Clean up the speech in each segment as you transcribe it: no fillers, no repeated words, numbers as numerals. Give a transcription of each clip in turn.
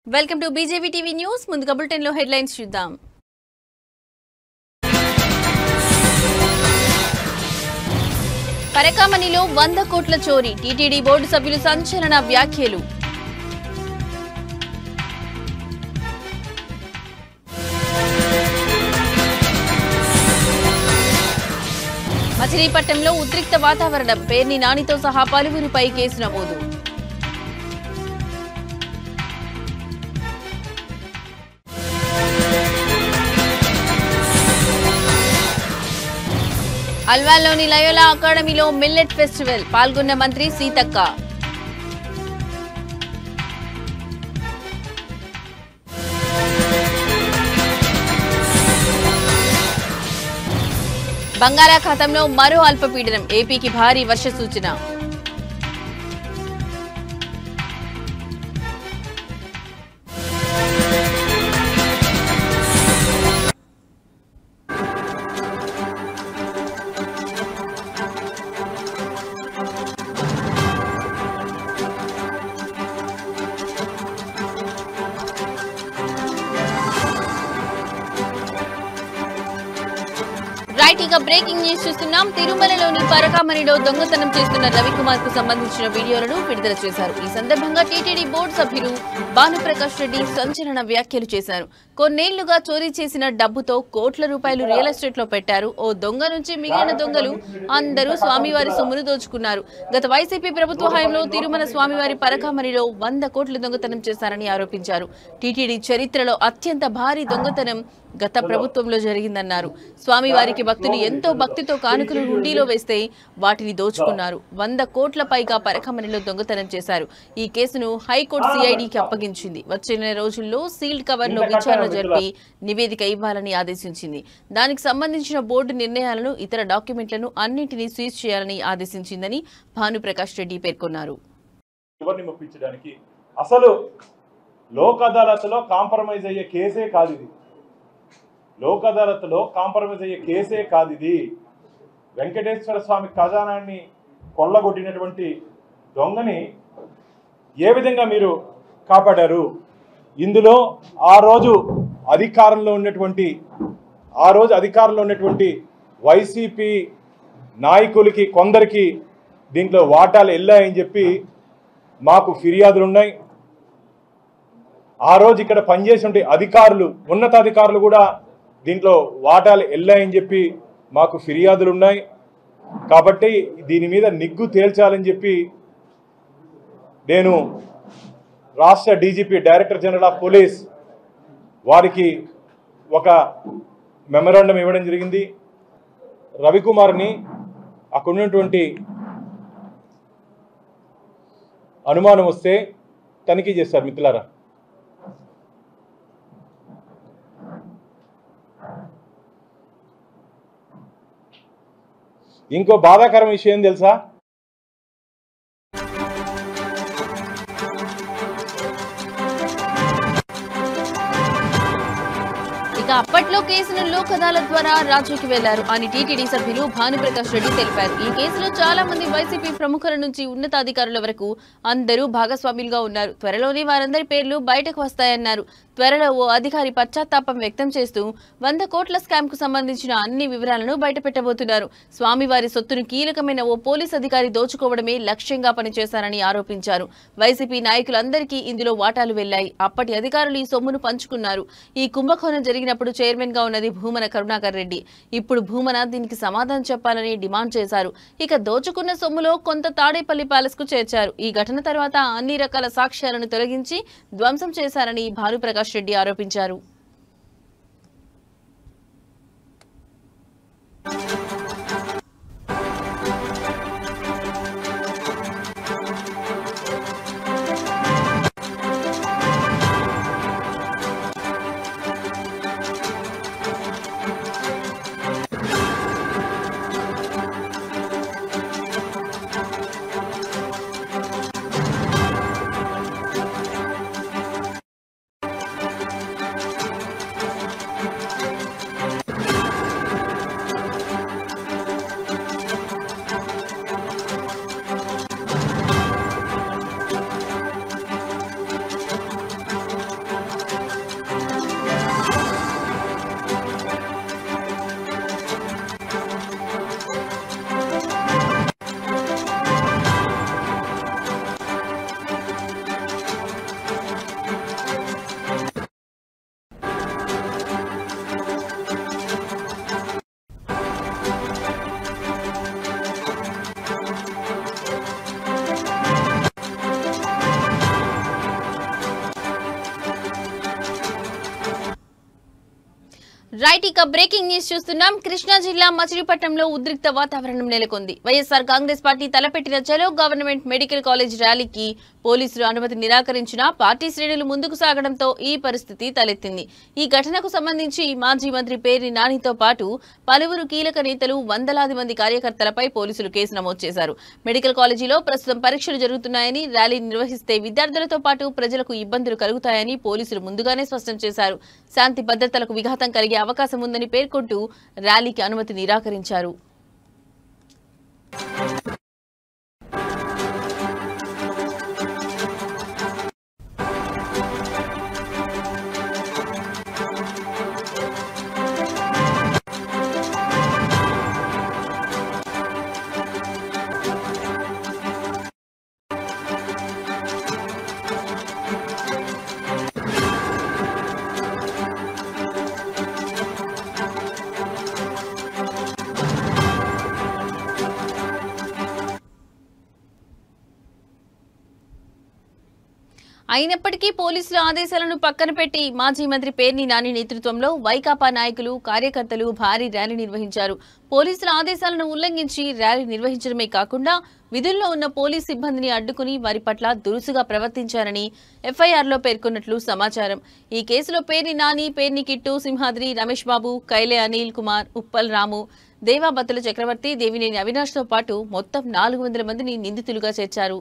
Welcome to BJP TV news. ముందుగా bulletin లో headlines చూద్దాం. పరకామణిలో 100 కోట్ల చోరీ, టీటీడీ బోర్డు సభ్యులు సంచలన వ్యాఖ్యలు. మచిలీపట్నంలో ఉద్రిక్త వాతావరణం, పేర్ని నానితో సహా పలువురిపై కేసు నమోదు. అల్వాల్లోని లయోలా అకాడమీలో మిల్లెట్ ఫెస్టివల్, పాల్గొన్న మంత్రి సీతక్క. బంగాళాఖాతంలో మరో అల్పపీడనం, ఏపీకి భారీ వర్ష సూచన. ఇక బ్రేకింగ్ న్యూస్ చూస్తున్నాం. తిరుమలలోని పరకామణిలో దొంగతనం చేస్తున్న రవికుమార్ కు సంబంధించిన వీడియోలను విడుదల చేశారు. ఈ సందర్భంగా టీటీడీ బోర్డు సభ్యులు భానుప్రకాష్ రెడ్డి సంచలన వ్యాఖ్యలు చేశారు. కొన్నేళ్లుగా చోరీ చేసిన డబ్బుతో కోట్ల రూపాయలు రియల్ ఎస్టేట్ లో పెట్టారు. ఓ దొంగ నుంచి మిగిలిన దొంగలు అందరూ స్వామివారి సొమ్మును దోచుకున్నారు. గత వైసీపీ ప్రభుత్వ హయాంలో తిరుమల స్వామివారి పరకామణిలో 100 కోట్ల దొంగతనం చేశారని ఆరోపించారు. టీటీడీ చరిత్రలో అత్యంత భారీ దొంగతనం గత ప్రభుత్వంలో జరిగిందన్నారు. స్వామివారికి భక్తులు ఎంతో భక్తితో కానుకలు హుండీలో వేస్తే వాటిని దోచుకున్నారు. 100 కోట్ల పైగా పరకామణిలో దొంగతనం చేశారు. ఈ కేసును హైకోర్టు సిఐడికి అప్పగించింది. వచ్చే నెల రోజుల్లో సీల్డ్ కవర్ లో విచారణ జరిపి నివేదిక ఇవ్వాలని ఆదేశించింది. దానికి సంబంధించిన బోర్డు నిర్ణయాలను, ఇతర డాక్యుమెంట్లను అన్నింటినీ సీజ్ చేయాలని ఆదేశించిందని భానుప్రకాష్ రెడ్డి పేర్కొన్నారు. అసలు లోక్ అదాలత్లో కాంప్రమైజ్ అయ్యే కేసే కాదు ఇది. లోక్ అదాలత్లో కాంప్రమైజ్ అయ్యే కేసే కాదు ఇది. వెంకటేశ్వర స్వామి ఖజానాన్ని కొల్లగొట్టినటువంటి దొంగని ఏ విధంగా మీరు కాపాడారు? ఇందులో ఆ రోజు అధికారంలో ఉన్నటువంటి వైసీపీ నాయకులకి కొందరికి దీంట్లో వాటాలు వెళ్ళాయని చెప్పి మాకు ఫిర్యాదులు ఉన్నాయి. ఆ రోజు ఇక్కడ పనిచేసే అధికారులు, ఉన్నతాధికారులు కూడా దీంట్లో వాటాలు వెళ్ళాయని చెప్పి మాకు ఫిర్యాదులు ఉన్నాయి. కాబట్టి దీని మీద నిగ్గు తేల్చాలని చెప్పి నేను రాష్ట్ర DGP, director general of police వారికి ఒక మెమరాండం ఇవ్వడం జరిగింది. రవికుమార్ని అక్కడ ఉన్నటువంటి అనుమానం వస్తే తనిఖీ చేస్తారు మిత్రులారా. ఇంకో బాధాకరం విషయం ఏం తెలుసా? అప్పట్లో కేసును లోక్ అదాలత్ ద్వారా రాజీకి వెళ్లారు అని టీటీడీ సభ్యులు భానుప్రకాష్ రెడ్డి తెలిపారు. ఈ కేసులో చాలా మంది వైసీపీ ప్రముఖుల నుంచి ఉన్నతాధికారుల వరకు అందరూ భాగస్వాములుగా ఉన్నారు. త్వరలోనే వారందరి పేర్లు బయటకు వస్తాయన్నారు. త్వరలో ఓ అధికారి పశ్చాత్తాపం వ్యక్తం చేస్తూ 100 కోట్ల స్కామ్ కు సంబంధించిన అన్ని వివరాలను బయటపెట్టబోతున్నారు. స్వామివారి సొత్తును కీలకమైన ఓ పోలీస్ అధికారి దోచుకోవడమే లక్ష్యంగా పనిచేశారని ఆరోపించారు. వైసీపీ నాయకులందరికీ ఇందులో వాటాలు వెళ్లాయి. అప్పటి అధికారులు ఈ సొమ్మును పంచుకున్నారు. ఈ కుంభకోణం జరిగినప్పుడు చైర్మన్ గా ఉన్నది భూమన కరుణాకర్ రెడ్డి. ఇప్పుడు భూమన దీనికి సమాధానం చెప్పాలని డిమాండ్ చేశారు. ఇక దోచుకున్న సొమ్ములో కొంత తాడేపల్లి ప్యాలెస్ కు చేర్చారు. ఈ ఘటన తర్వాత అన్ని రకాల సాక్ష్యాలను తొలగించి ధ్వంసం చేశారని భానుప్రకాష్ రెడ్డి ఆరోపించారు. రైట్ ఇక బ్రేకింగ్ న్యూస్ చూస్తున్నాం. కృష్ణా జిల్లా మచిలీపట్నంలో ఉద్రిక్త వాతావరణం నెలకొంది. వైఎస్ఆర్ కాంగ్రెస్ పార్టీ తలపెట్టిన చలో గవర్నమెంట్ మెడికల్ కాలేజ్ ర్యాలీకి పోలీసులు అనుమతి నిరాకరించినా పార్టీ శ్రేణులు ముందుకు సాగడంతో ఈ పరిస్థితి తలెత్తింది. ఈ ఘటనకు సంబంధించి మాజీ మంత్రి పేర్ని నానితో పాటు పలువురు కీలక నేతలు, వందలాది మంది కార్యకర్తలపై పోలీసులు కేసు నమోదు చేశారు. మెడికల్ కాలేజీలో ప్రస్తుతం పరీక్షలు జరుగుతున్నాయని, ర్యాలీ నిర్వహిస్తే విద్యార్థులతో పాటు ప్రజలకు ఇబ్బందులు కలుగుతాయని పోలీసులు ముందుగానే స్పష్టం చేశారు. శాంతి భద్రతలకు విఘాతం కలిగే అవకాశం ఉందని పేర్కొంటూ ర్యాలీకి అనుమతి నిరాకరించారు. అయినప్పటికీ పోలీసుల ఆదేశాలను పక్కన పెట్టి మాజీ మంత్రి పేర్ని నాని నేతృత్వంలో వైకాపా నాయకులు, కార్యకర్తలు భారీ ర్యాలీ నిర్వహించారు. పోలీసుల ఆదేశాలను ఉల్లంఘించి ర్యాలీ నిర్వహించడమే కాకుండా విధుల్లో ఉన్న పోలీస్ సిబ్బందిని అడ్డుకుని వారి పట్ల దురుసుగా ప్రవర్తించారని ఎఫ్ఐఆర్లో పేర్కొన్నట్లు సమాచారం. ఈ కేసులో పేర్ని నాని, పేర్ని కిట్టు, సింహాద్రి, రమేష్ బాబు, కైలే అనిల్ కుమార్, ఉప్పల్ రాము, దేవాబత్తుల చక్రవర్తి, దేవినేని అవినాష్తో పాటు మొత్తం 400 మందిని నిందితులుగా చేర్చారు.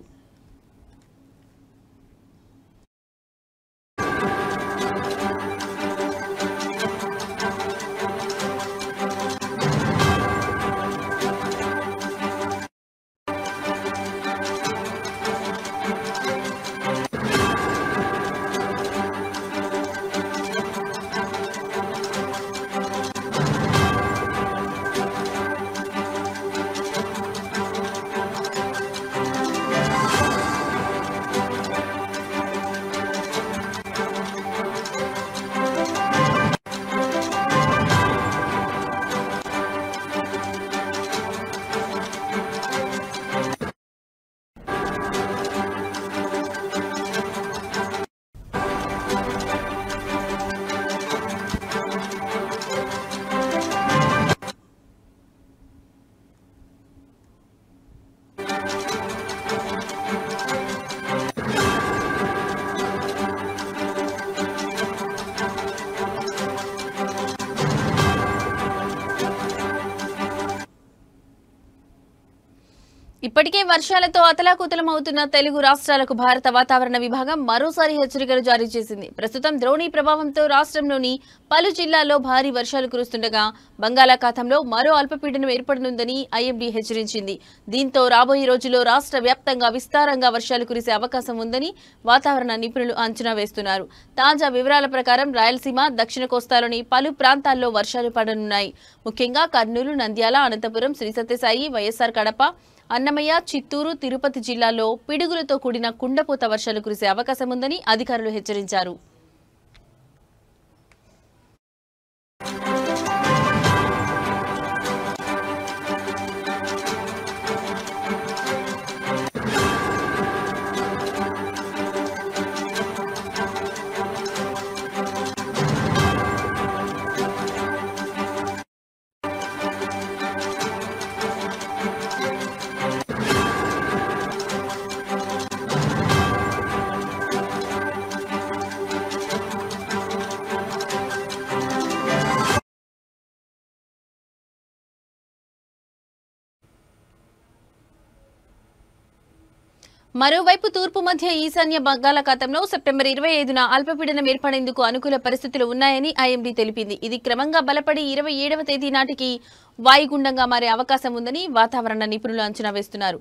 ఇప్పటికే వర్షాలతో అతలాకుతలమవుతున్న తెలుగు రాష్ట్రాలకు భారత వాతావరణ విభాగం మరోసారి హెచ్చరికలు జారీ చేసింది. ప్రస్తుతం ద్రోణి ప్రభావంతో రాష్ట్రంలోని పలు జిల్లాల్లో భారీ వర్షాలు కురుస్తుండగా బంగాళాఖాతంలో మరో అల్పపీడనం ఏర్పడనుందని ఐఎండీ హెచ్చరించింది. దీంతో రాబోయే రోజుల్లో రాష్ట్ర వ్యాప్తంగా విస్తారంగా వర్షాలు కురిసే అవకాశం ఉందని వాతావరణ నిపుణులు అంచనా వేస్తున్నారు. తాజా వివరాల ప్రకారం రాయలసీమ, దక్షిణ కోస్తాలోని పలు ప్రాంతాల్లో వర్షాలు పడనున్నాయి. ముఖ్యంగా కర్నూలు, నంద్యాల, అనంతపురం, శ్రీ సత్యసాయి, వైఎస్ఆర్ కడప, అన్నమయ్య, చిత్తూరు, తిరుపతి జిల్లాల్లో పిడుగులతో కూడిన కుండపోత వర్షాలు కురిసే అవకాశం ఉందని అధికారులు హెచ్చరించారు. మరోవైపు తూర్పు మధ్య ఈశాన్య బంగాళాఖాతంలో సెప్టెంబర్ 25న అల్పపీడనం ఏర్పడేందుకు అనుకూల పరిస్థితులు ఉన్నాయని ఐఎండీ తెలిపింది. ఇది క్రమంగా బలపడి 27వ తేదీ నాటికి వాయుగుండంగా మారే అవకాశం ఉందని వాతావరణ నిపుణులు అంచనా వేస్తున్నారు.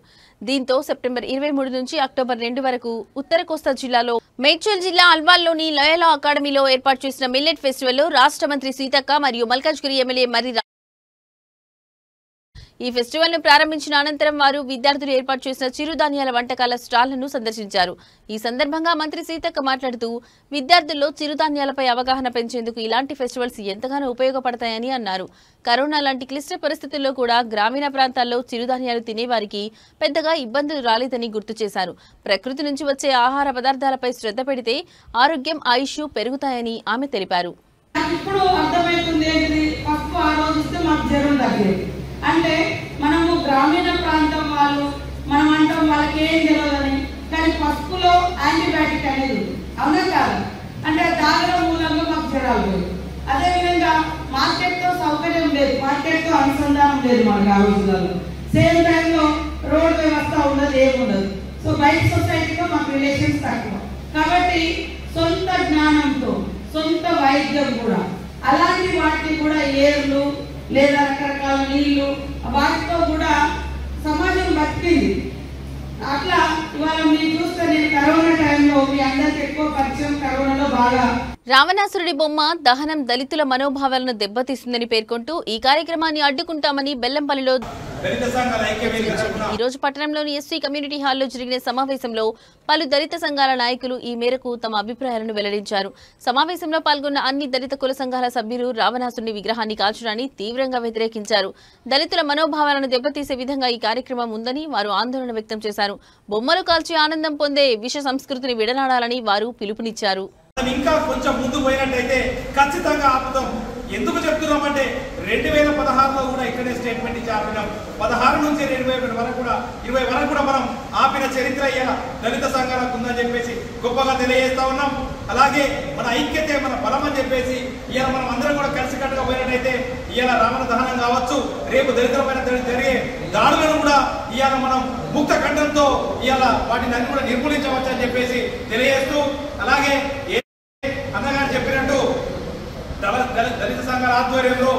దీంతో సెప్టెంబర్ 23 నుంచి అక్టోబర్ 2 వరకు ఉత్తర కోస్తా జిల్లాలో మేడ్చల్ జిల్లా అల్వాల్లోని లోయలా అకాడమీలో ఏర్పాటు చేసిన మిల్లెట్ ఫెస్టివల్లో రాష్ట్ర మంత్రి సీతక్క మరియు మల్కాజ్గిరి ఎమ్మెల్యే మర్రి ఈ ఫెస్టివల్ ను ప్రారంభించిన అనంతరం వారు విద్యార్థులు ఏర్పాటు చేసిన చిరుధాన్యాల వంటకాల స్టాళ్లను సందర్శించారు. ఈ సందర్భంగా మంత్రి సీతక్క మాట్లాడుతూ విద్యార్థుల్లో చిరుధాన్యాలపై అవగాహన పెంచేందుకు ఇలాంటి ఫెస్టివల్స్ ఎంతగానో ఉపయోగపడతాయని అన్నారు. కరోనా లాంటి క్లిష్ట పరిస్థితుల్లో కూడా గ్రామీణ ప్రాంతాల్లో చిరుధాన్యాలు తినేవారికి పెద్దగా ఇబ్బందులు రాలేదని గుర్తు చేశారు. ప్రకృతి నుంచి వచ్చే ఆహార పదార్థాలపై శ్రద్ధ పెడితే ఆరోగ్యం, ఆయుష్ పెరుగుతాయని ఆమె తెలిపారు. ఇప్పుడు అర్థమవుతుంది ఏంటిది, పసుపు ఆ రోజు ఇస్తే మాకు జ్వరం తగ్గేది. అంటే మనము గ్రామీణ ప్రాంతం వాళ్ళు మనం అంటాం వాళ్ళకి ఏం తెలియదని, కానీ పసుపులో యాంటీబయాటిక్ అనేది అవునా కాదు అంటే తాగడం మూలంగా మాకు జ్వరాలు పోయి. అదేవిధంగా మార్కెట్తో సౌకర్యం లేదు, మార్కెట్తో అనుసంధానం లేదు మనకు ఆ రోజులలో. సేమ్ టైంలో రోడ్ వ్యవస్థ ఉండదు, ఏముండదు. సో బయట సొసైటీతో మాకు రిలేషన్స్ తక్కువ. కాబట్టి సొంత జ్ఞానంతో సొంత వైద్యం కూడా అలాంటి వాటిని కూడా ఏర్లు లేదా రకరకాల నీళ్లు వాటితో కూడా సమాజం బతికింది. అట్లా ఇవాళ మీరు చూస్తే నేను కరోనా టైంలో మీ అందరికి ఎక్కువ పరిచయం కరోనాలో బాగా. రావణాసురుడి బొమ్మ దహనం దళితుల మనోభావాలను దెబ్బతీస్తుందని పేర్కొంటూ ఈ కార్యక్రమాన్ని అడ్డుకుంటామని బెల్లంపల్లిలో ఈ రోజు పట్టణంలోని ఎస్సీ కమ్యూనిటీ హాల్లో జరిగిన సమావేశంలో పలు దళిత సంఘాల నాయకులు ఈ మేరకు తమ అభిప్రాయాలను వెల్లడించారు. సమావేశంలో పాల్గొన్న అన్ని దళిత కుల సంఘాల సభ్యులు రావణాసురుడి విగ్రహాన్ని కాల్చడాన్ని తీవ్రంగా వ్యతిరేకించారు. దళితుల మనోభావాలను దెబ్బతీసే విధంగా ఈ కార్యక్రమం ఉందని వారు ఆందోళన వ్యక్తం చేశారు. బొమ్మలు కాల్చి ఆనందం పొందే విష సంస్కృతిని విడనాడాలని వారు పిలుపునిచ్చారు. ఇంకా కొంచెం ముందు పోయినట్టయితే ఖచ్చితంగా ఆపుతాం. ఎందుకు చెప్తున్నామంటే 2016లో కూడా ఇక్కడే స్టేట్మెంట్ ఇచ్చి ఆపినాం. 16 నుంచి 20 వరకు కూడా మనం ఆపిన చరిత్ర ఇవాళ దళిత సంఘాలకు ఉందని చెప్పేసి గొప్పగా తెలియజేస్తా ఉన్నాం. అలాగే మన ఐక్యతే మన బలం అని చెప్పేసి ఇవాళ మనం అందరం కూడా కలిసికట్టుగా పోయినట్టయితే ఇవాళ రావణ దహనం కావచ్చు, రేపు దళితులపైన జరిగే దాడులను కూడా ఇవాళ మనం ముక్త ఖండంతో ఇవాళ వాటిని అన్ని కూడా నిర్మూలించవచ్చు అని చెప్పేసి తెలియజేస్తూ, అలాగే అన్నగారు చెప్పినట్టు దళిత సంఘాల ఆధ్వర్యంలో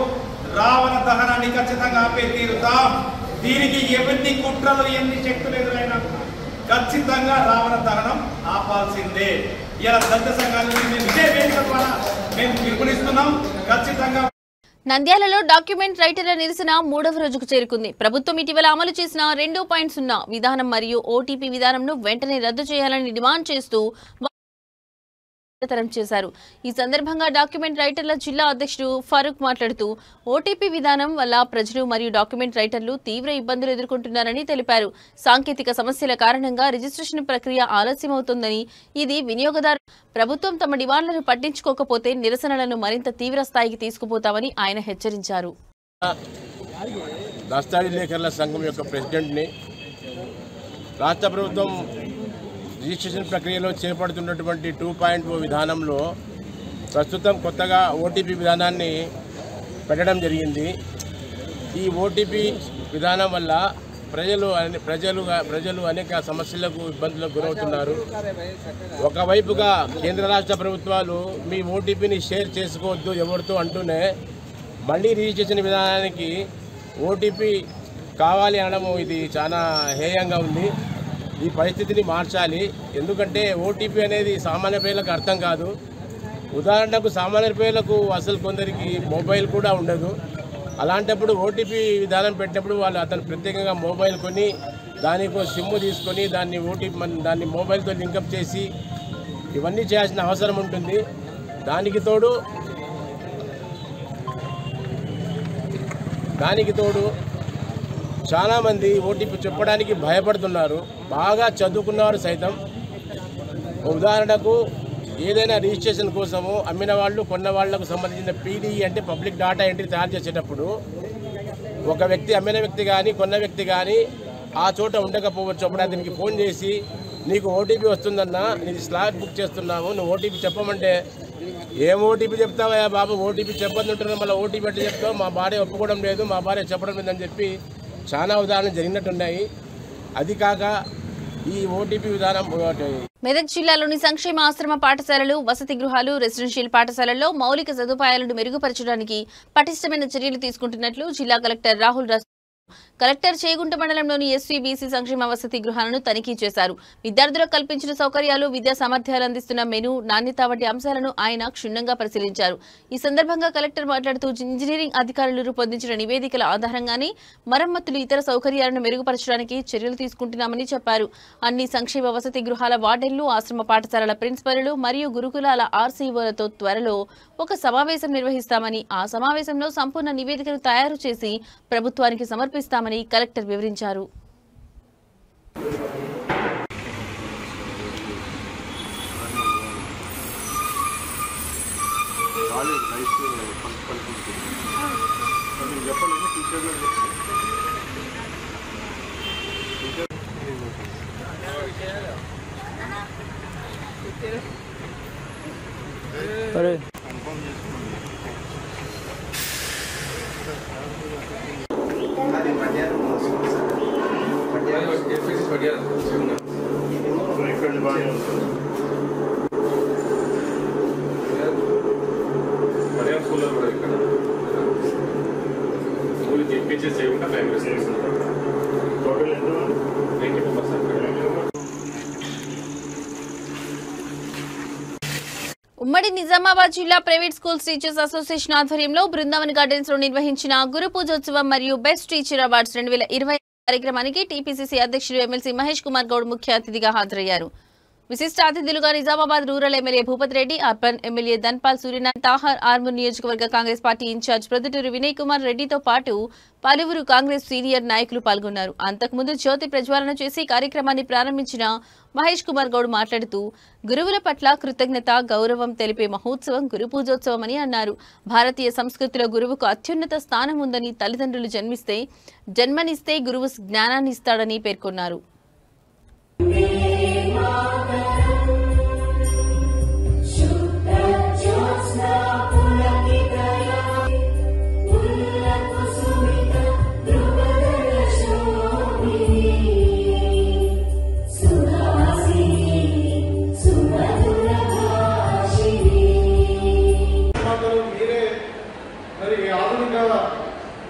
రావణ దహనాన్ని ఖచ్చితంగా ఆపే తీరుతాం. దీనికి ఎన్ని కుట్రలు ఎన్ని శక్తులు ఎదురైనా ఖచ్చితంగా రావణ దహనం ఆపాల్సిందే. ఇలా దళిత సంఘాలను మేము ఇదే వేదిక ద్వారా మేము పిలుపునిస్తున్నాం. ఖచ్చితంగా నంద్యాలలో డాక్యుమెంట్ రైటర్ల నిరసన 3వ రోజుకు చేరుకుంది. ప్రభుత్వం ఇటీవల అమలు చేసిన 2.0 విధానం మరియు ఓటీపీ విధానంను వెంటనే రద్దు చేయాలని డిమాండ్ చేస్తూ చేశారు. ఈ సందర్భంగా డాక్యుమెంట్ రైటర్ల జిల్లా అధ్యక్షుడు ఫరూక్ మాట్లాడుతూ ఓటీపీ విధానం వల్ల ప్రజలు మరియు డాక్యుమెంట్ రైటర్లు తీవ్ర ఇబ్బందులు ఎదుర్కొంటున్నారని తెలిపారు. సాంకేతిక సమస్యల కారణంగా రిజిస్ట్రేషన్ ప్రక్రియ ఆలస్యమవుతుందని, ఇది వినియోగదారు ప్రభుత్వం తమ డిమాండ్లను పట్టించుకోకపోతే నిరసనలను మరింత తీవ్ర స్థాయికి తీసుకుపోతామని ఆయన హెచ్చరించారు. దస్తావేజ్ లేఖర్ల సంఘం యొక్క ప్రెసిడెంట్ని రాష్ట్ర ప్రభుత్వం రిజిస్ట్రేషన్ ప్రక్రియలో చేపడుతున్నటువంటి 2.0 విధానంలో ప్రస్తుతం కొత్తగా ఓటీపీ విధానాన్ని పెట్టడం జరిగింది. ఈ ఓటీపీ విధానం వల్ల ప్రజలు అనేక సమస్యలకు ఇబ్బందులకు గురవుతున్నారు. ఒకవైపుగా కేంద్ర రాష్ట్ర ప్రభుత్వాలు మీ ఓటీపీని షేర్ చేసుకోవద్దు ఎవరితో అంటూనే మళ్ళీ రిజిస్ట్రేషన్ విధానానికి ఓటీపీ కావాలి అనడము ఇది చాలా హేయంగా ఉంది. ఈ పరిస్థితిని మార్చాలి. ఎందుకంటే ఓటీపీ అనేది సామాన్య ప్రజలకు అర్థం కాదు. ఉదాహరణకు సామాన్య ప్రజలకు అసలు కొందరికి మొబైల్ కూడా ఉండదు. అలాంటప్పుడు ఓటీపీ విధానం పెట్టినప్పుడు అతను ప్రత్యేకంగా మొబైల్ కొని దానికి సిమ్ తీసుకొని దాన్ని మొబైల్తో లింకప్ చేసి ఇవన్నీ చేయాల్సిన అవసరం ఉంటుంది. దానికి తోడు చాలామంది ఓటీపీ చెప్పడానికి భయపడుతున్నారు. బాగా చదువుకున్నవారు సైతం. ఉదాహరణకు ఏదైనా రిజిస్ట్రేషన్ కోసము అమ్మిన వాళ్ళు కొన్న వాళ్లకు సంబంధించిన పీడీఈ అంటే పబ్లిక్ డాటా ఎంట్రీ తయారు చేసేటప్పుడు ఒక వ్యక్తి అమ్మిన వ్యక్తి కానీ కొన్న వ్యక్తి కానీ ఆ చోట ఉండకపోవచ్చు. అప్పుడు అతనికి ఫోన్ చేసి నీకు ఓటీపీ వస్తుందన్నా, నీది స్లాట్ బుక్ చేస్తున్నాము, నువ్వు ఓటీపీ చెప్పమంటే ఏం ఓటీపీ చెప్తావా బాబు, ఓటీపీ చెప్పొద్దుంటున్నా, మళ్ళీ ఓటీపీ అంటే చెప్తావు, మా భార్య ఒప్పుకోవడం లేదు, మా భార్య చెప్పడం లేదని చెప్పి చాలా ఉదాహరణలు జరిగినట్టున్నాయి. అది కాక ఈ ఓటీపీ విధానం మెదక్ జిల్లాలోని సంక్షేమ ఆశ్రమ పాఠశాలలు, వసతి గృహాలు, రెసిడెన్షియల్ పాఠశాలల్లో మౌలిక సదుపాయాలను మెరుగుపరచడానికి పటిష్టమైన చర్యలు తీసుకుంటున్నట్లు జిల్లా కలెక్టర్ రాహుల్ కలెక్టర్ చేగుంట మండలంలోని ఎస్వీబీసీ సంక్షేమ వసతి గృహాలను తనిఖీ చేశారు. విద్యార్థులకు కల్పించిన సౌకర్యాలు, విద్యా సామర్థ్యాలు అందిస్తున్న మెను, నాణ్యత వంటి అంశాలను ఆయన క్షుణ్ణంగా పరిశీలించారు. ఈ సందర్భంగా కలెక్టర్ మాట్లాడుతూ ఇంజనీరింగ్ అధికారులు రూపొందించిన నివేదికల ఆధారంగానే మరమ్మతులు, ఇతర సౌకర్యాలను మెరుగుపరచడానికి చర్యలు తీసుకుంటున్నామని చెప్పారు. అన్ని సంక్షేమ వసతి గృహాల వార్డెన్లు, ఆశ్రమ పాఠశాలల ప్రిన్సిపల్లు మరియు గురుకులాల ఆర్సీఓలతో త్వరలో ఒక సమావేశం నిర్వహిస్తామని, ఆ సమావేశంలో సంపూర్ణ నివేదికను తయారు చేసి ప్రభుత్వానికి సమర్పిస్తామని కలెక్టర్ వివరించారు. ఉమ్మడి నిజామాబాద్ జిల్లా ప్రైవేట్ స్కూల్స్ టీచర్స్ అసోసియేషన్ ఆధ్వర్యంలో బృందావన్ గార్డెన్స్ లో నిర్వహించిన గురు పూజోత్సవం మరియు బెస్ట్ టీచర్ అవార్డ్స్ 2020 కార్యక్రమానికి టీపీసీసీ అధ్యక్షులు ఎమ్మెల్సీ మహేష్ కుమార్ గౌడ్ ముఖ్య అతిథిగా హాజరయ్యారు. విశిష్ట అతిథులుగా Nizamabad rural MLA Bhupat Reddy, urban MLA Dhanpal Suryanarayana, తాహర్ ఆర్మూర్ నియోజకవర్గ కాంగ్రెస్ పార్టీ ఇన్ఛార్జ్ ప్రొద్దుటూరు వినయ్ కుమార్ రెడ్డితో పాటు పలువురు కాంగ్రెస్ సీనియర్ నాయకులు పాల్గొన్నారు. అంతకుముందు జ్యోతి ప్రజ్వాలన చేసి కార్యక్రమాన్ని ప్రారంభించిన మహేష్ కుమార్ గౌడ్ మాట్లాడుతూ గురువుల పట్ల కృతజ్ఞత, గౌరవం తెలిపే మహోత్సవం గురు పూజోత్సవం అని అన్నారు. భారతీయ సంస్కృతిలో గురువుకు అత్యున్నత స్థానం ఉందని, తల్లిదండ్రులు జన్మనిస్తే గురువు జ్ఞానాన్ని ఇస్తాడని పేర్కొన్నారు.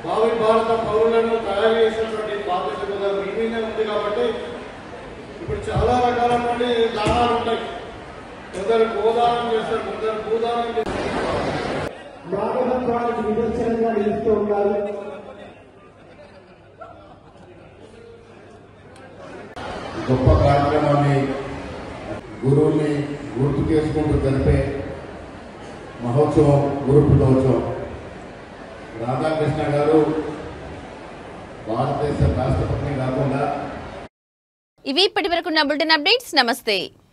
భావి భారత పౌరులను తయారు చేసినటువంటి బాధ్యత కూడా మీ మీదే ఉంది. కాబట్టి ఇప్పుడు చాలా రకాలైన దానాలు ఉంటాయి. కొందరు గోదానం చేస్తారు, కొందరు భూదానం చేస్తారు. మానవత్వానికి నిదర్శనంగా నిలుస్తూ ఉన్నారు. గొప్ప కార్యక్రమాన్ని గురువుల్ని గుర్తు చేసుకుంటూ జరిపే మహోత్సవం గురు పూజోత్సవం. రాధాకృష్ణ గారు భారతదేశ రాష్ట్రపతి కాకుండా ఇవి ఇప్పటివరకు నా బులెటిన్ అప్డేట్స్. నమస్తే.